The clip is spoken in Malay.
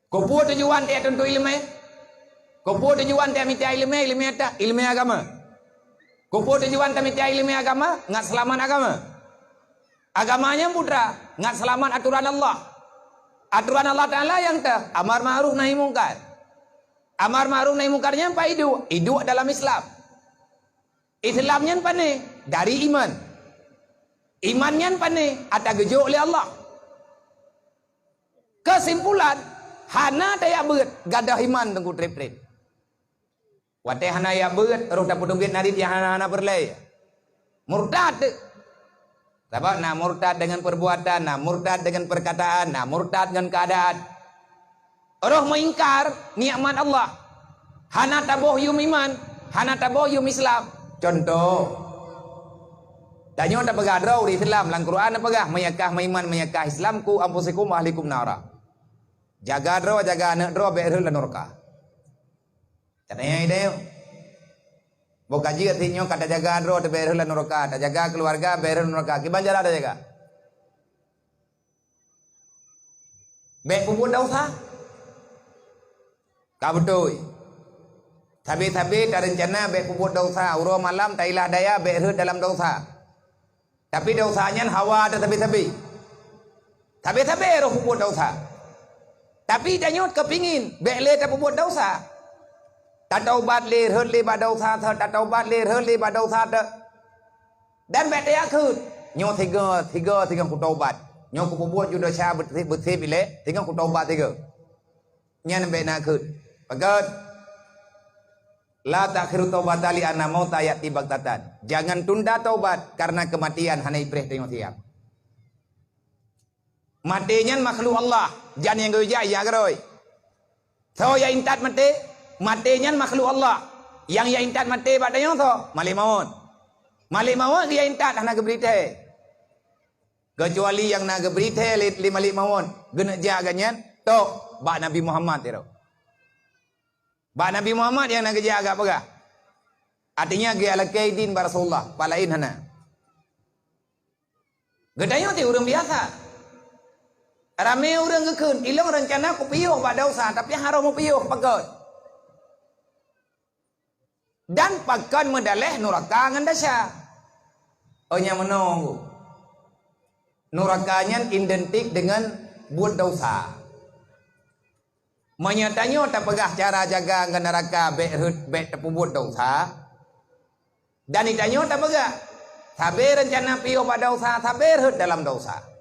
Kupu tujuan dia tentu ilmu. Kupu tujuan dia minta ilmu tak ilmu agama. Kupu tujuan dia minta ilmu agama, ngat selamat agama. Agamanya putra, ngat selamat aturan Allah. Aturan Allah Ta'ala yang tak amar ma'ruf nahi mungkar. Amar ma'ruf nahi mungkarnya apa itu? Itu dalam Islam. Islamnya apa nih? Dari iman. Imannya apa nih? Ada gejuk oleh Allah. Kesimpulan, hana daya beut gadah iman tengku trip-trip. Wate hana ya beut roh dapat duit narit yang hana berlay. Murtad. Sebab nah murtad dengan perbuatan, nah murtad dengan perkataan, nah murtad dengan keadaan. Roh mengingkar nikmat Allah. Hana taboh yum iman, hana taboh yum Islam. Contoh. Danyo tak pegadraw di Islam, lang Quran na pegah mayakah maiman mayakah Islamku ampusikum ahlikum nara. Jaga draw jaga anak draw be'rul lanurka. Katanya ide. Bukan jika tinyo kata jaga draw te be'rul lanurka, ta jaga keluarga be'rul lanurka. Kiban jara ada jaga. Be puput dosa. Kabutoi. Tabi-tabi tak rencana be puput dosa, uro malam ta ilah daya be'rul dalam dosa. Tapi dosanya hawa ada tapi-tapi. Tapi-tapi roh puput dosa. Tapi danyot kepingin bekle tak puput dosa. Tak taubat le hurt le bad dosa, tak taubat le hurt le bad dosa. Dan bek dia khut. Nyo tiga ku taubat. Nyo ku puput ju dosa bersih bile, tiga ku taubat tiga. Nyan bek nak khut. Pagat la takhiru taubat li anna mauta yati baghtatan. Jangan tunda taubat karena kematian hanai preh tengok siap. Matinya makhluk Allah, jangan yang goja ya geroi. So ya intat mati, matinya makhluk Allah. Yang ya intat mati badanya so, malik maut. Malik maut dia intat nak berita. Kecuali yang nak berita li malik maut, gena jaganya tok ba Nabi Muhammad tiro. Ba Nabi Muhammad yang nak kerja agak pegah. Artinya ge al-kaidin Rasulullah, palain hana. Gedayo ti urang biasa. Rame urang gekeun, ilang rencana ku piuh ba dosa, tapi haram mau piuh pakeun. Dan pakeun medaleh neraka ngan dasa. Nya menunggu. Nerakanya identik dengan buat dosa. Menyatanya tak pegah cara jaga dengan neraka bet terpubut dosa. Dan ditanya tak pegah. Sabar rencana piuh pada dosa, sabar dalam dosa.